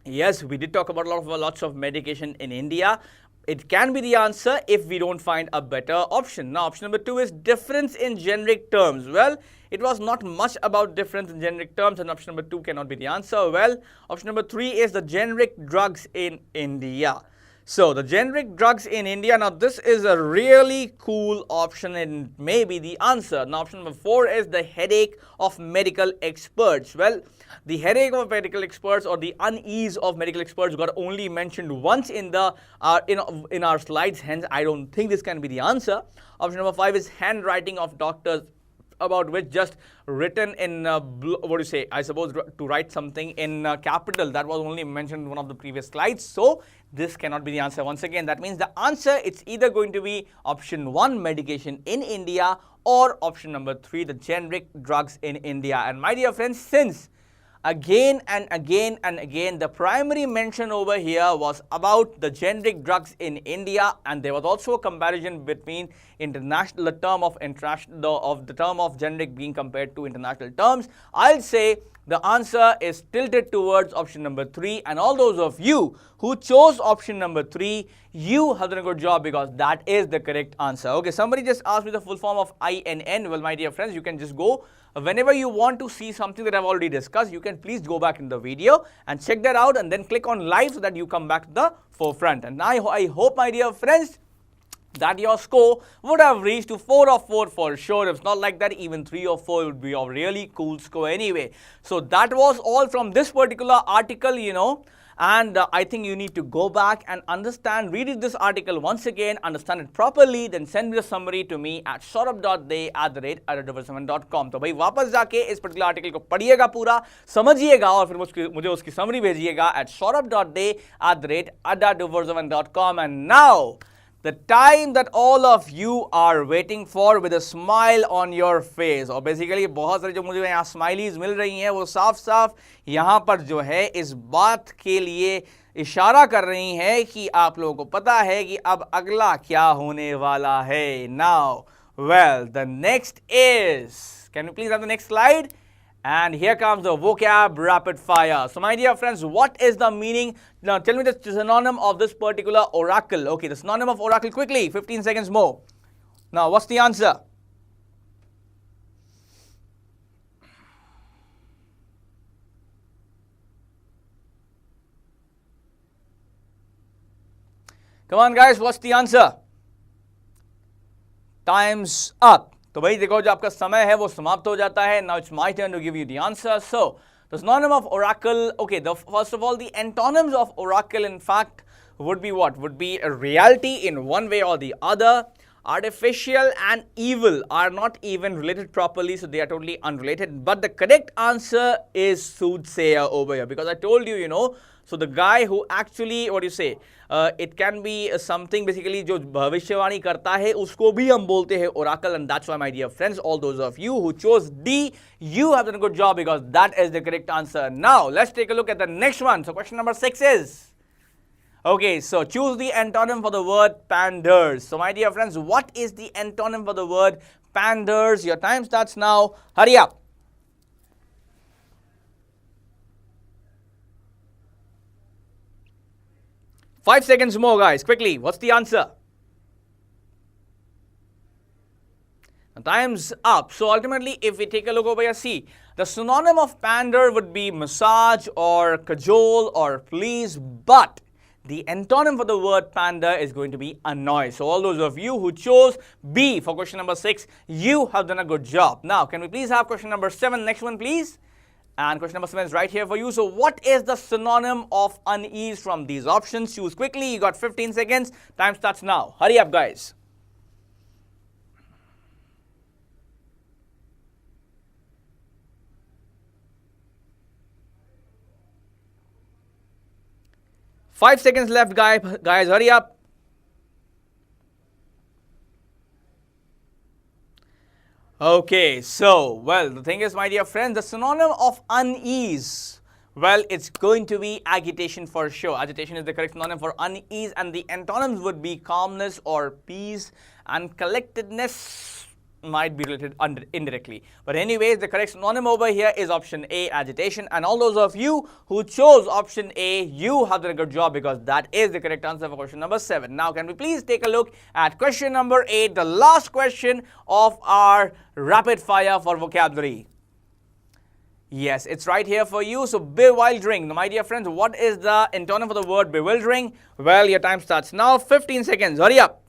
Yes, we did talk about lots of medication in India. It can be the answer if we don't find a better option. Now, option number 2 is difference in generic terms. Well, it was not much about difference in generic terms, and option number 2 cannot be the answer. Well, option number 3 is the generic drugs in India. So, the generic drugs in India, now this is a really cool option and may be the answer. Now, option number 4 is the headache of medical experts. Well, the headache of medical experts or the unease of medical experts got only mentioned once in the in our slides, hence I don't think this can be the answer. Option number 5 is handwriting of doctors, about which just written in, I suppose to write something in capital, that was only mentioned in one of the previous slides. So, this cannot be the answer once again. That means the answer, it's either going to be option 1, medication in India, or option number 3, the generic drugs in India. And my dear friends, since again and again, the primary mention over here was about the generic drugs in India, and there was also a comparison between the term of generic being compared to international terms. I'll say the answer is tilted towards option number 3, and all those of you who chose option number 3, you have done a good job because that is the correct answer. Okay, somebody just asked me the full form of INN. Well, my dear friends, you can just go whenever you want to see something that I've already discussed. You can please go back in the video and check that out and then click on live so that you come back to the forefront. And I hope, my dear friends, that your score would have reached to 4 or 4 for sure. If it's not like that, even 3 or 4 would be a really cool score anyway. So that was all from this particular article, and I think you need to go back and understand, read this article once again, understand it properly, then send me the summary to me at saurabh.day@adda247.com. तो भाई वापस जाके इस particular article को पढ़िएगा पूरा, समझिएगा और फिर मुझे उसकी समरी भेजिएगा at saurabh.day@adda247.com. And now the time that all of you are waiting for with a smile on your face. और बेसिकली बहुत सारी जो मुझे यहाँ स्माइलीज मिल रही हैं वो साफ साफ यहाँ पर जो है इस बात के लिए इशारा कर रही हैं कि आप लोगों को पता है कि अब अगला क्या होने वाला है. Now, well, the next is, can you please have the next slide? And here comes the vocab rapid fire. So my dear friends, what is the meaning? Now tell me the synonym of this particular oracle. Okay, the synonym of oracle quickly, 15 seconds more. Now what's the answer? Come on guys, what's the answer? Time's up. तो भाई देखो जो आपका समय है वो समाप्त हो जाता है. Now it's my turn to give you the answer. So the synonym of oracle, okay, first of all, the antonyms of oracle in fact would be what? Would be a reality in one way or the other. Artificial and evil are not even related properly, so they are totally unrelated. But the correct answer is soothsayer over here, because I told you, so the guy who actually, what do you say, it can be something basically जो भविष्यवाणी करता है उसको भी हम बोलते हैं oracle. And that's why, my dear friends, all those of you who chose D, you have done a good job because that is the correct answer. Now let's take a look at the next one. So question number 6 is, okay, so choose the antonym for the word panders. So my dear friends, what is the antonym for the word panders? Your time starts now. Hurry up. Five seconds more, guys. Quickly. What's the answer? The time's up. So ultimately, if we take a look over here, see, the synonym of pander would be massage or cajole or please, but the antonym for the word panda is going to be annoy. So all those of you who chose B for question number 6, you have done a good job. Now, can we please have question number 7? Next one, please. And question number 7 is right here for you. So what is the synonym of unease from these options? Choose quickly. You got 15 seconds. Time starts now. Hurry up, guys. Five seconds left, guys. Hurry up. Okay, so, well, the thing is, my dear friends, the synonym of unease, well, it's going to be agitation for sure. Agitation is the correct synonym for unease, and the antonyms would be calmness or peace, and collectedness might be related indirectly. But anyways, the correct synonym over here is option A, agitation. And all those of you who chose option A, you have done a good job because that is the correct answer for question number 7. Now, can we please take a look at question number 8, the last question of our rapid fire for vocabulary. Yes, it's right here for you. So, bewildering. My dear friends, what is the antonym for the word bewildering? Well, your time starts now. 15 seconds. Hurry up.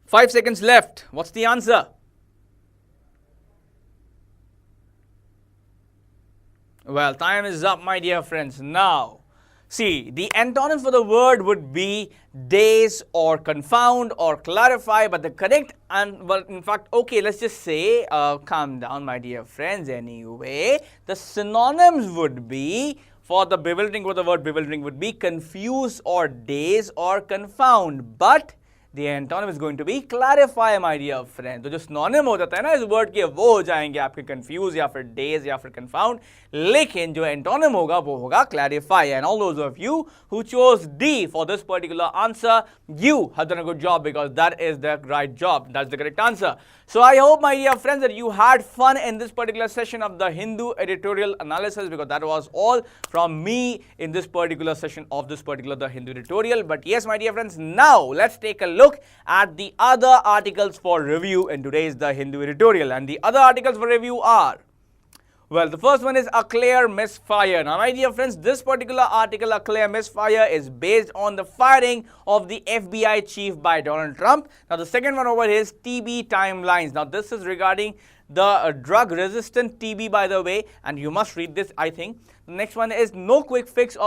5 seconds left. What's the answer? Well, time is up, my dear friends. Now, see, the antonym for the word would be daze or confound or clarify, but the correct, well, in fact, okay, let's just say, calm down, my dear friends. Anyway, the synonyms would be, for the bewildering, for the word bewildering would be confuse or daze or confound, but The antonym is going to be clarify, my dear friend. तो जो synonym हो जाता है ना इस word के, वो हो जाएंगे आपके confuse या फिर daze या फिर confound, लेकिन जो antonym होगा वो होगा clarify. And all those of you who chose D for this particular answer, you have done a good job because that is the right job. That's the correct answer. So I hope, my dear friends, that you had fun in this particular session of the Hindu editorial analysis, because that was all from me in this particular session of this particular the Hindu editorial. But yes, my dear friends, now let's take a look at the other articles for review in today's the Hindu editorial. And the other articles for review are, well, the first one is a clear misfire. Now, my dear friends, this particular article, a clear misfire, is based on the firing of the FBI chief by Donald Trump. Now, the second one over here is TB timelines. Now, this is regarding the drug-resistant TB, by the way, and you must read this, I think. The next one is no quick fix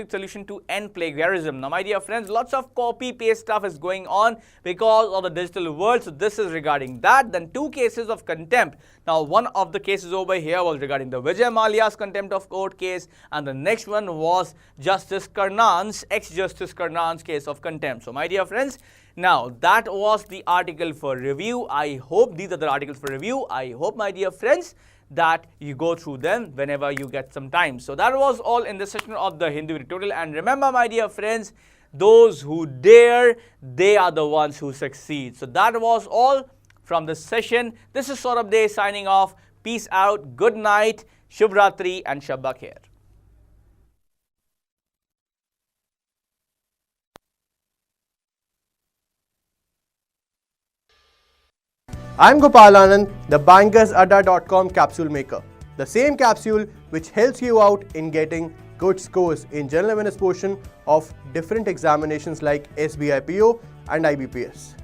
solution to end plagiarism. Now, my dear friends, lots of copy-paste stuff is going on because of the digital world. So, this is regarding that. Then 2 cases of contempt. Now, one of the cases over here was regarding the Vijay Mallya's contempt of court case, and the next one was Justice Karnan's, ex-Justice Karnan's case of contempt. So, my dear friends, now that was the article for review. I hope these are the articles for review. I hope, my dear friends, that you go through them whenever you get some time. So that was all in this session of the Hindu editorial. And remember, my dear friends, those who dare, they are the ones who succeed. So that was all from this session. This is Saurabh Dey signing off. Peace out. Good night. Shubh Ratri and Shabba Khair. I'm Gopal Anand, the banker's Adda.com capsule maker. The same capsule which helps you out in getting good scores in general awareness portion of different examinations like SBI PO and IBPS.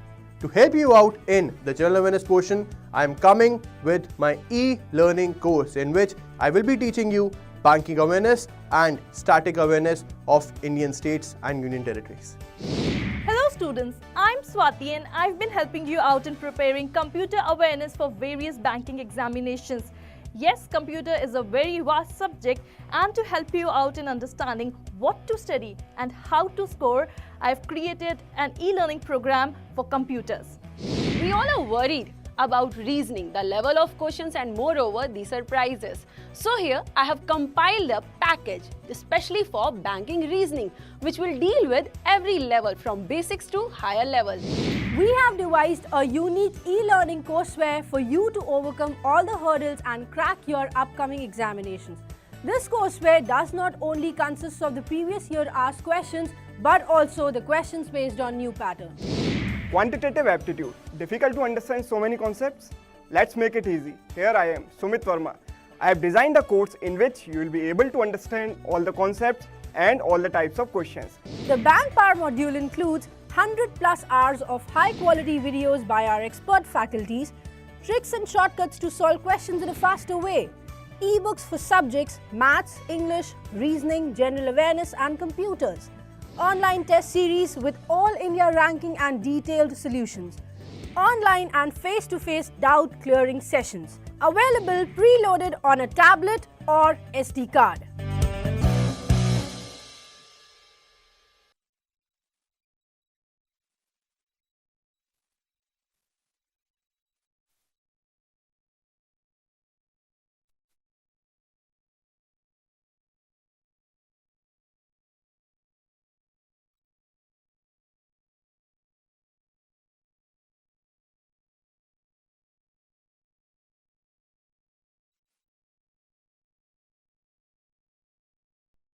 To help you out in the general awareness portion, I am coming with my e-learning course in which I will be teaching you banking awareness and static awareness of Indian states and union territories. Hello students, I'm Swati and I've been helping you out in preparing computer awareness for various banking examinations. Yes, computer is a very vast subject, and to help you out in understanding what to study and how to score, I've created an e-learning program for computers. We all are worried about reasoning, the level of questions and moreover the surprises. So here I have compiled a package especially for banking reasoning which will deal with every level from basics to higher levels. We have devised a unique e-learning courseware for you to overcome all the hurdles and crack your upcoming examinations. This courseware does not only consist of the previous year asked questions but also the questions based on new patterns. Quantitative aptitude. Difficult to understand so many concepts? Let's make it easy. Here I am, Sumit Verma. I have designed a course in which you will be able to understand all the concepts and all the types of questions. The Bank Power module includes 100+ hours of high-quality videos by our expert faculties, tricks and shortcuts to solve questions in a faster way, e-books for subjects Maths, English, Reasoning, General Awareness and Computers, online test series with all India ranking and detailed solutions, online and face-to-face doubt clearing sessions, available preloaded on a tablet or SD card.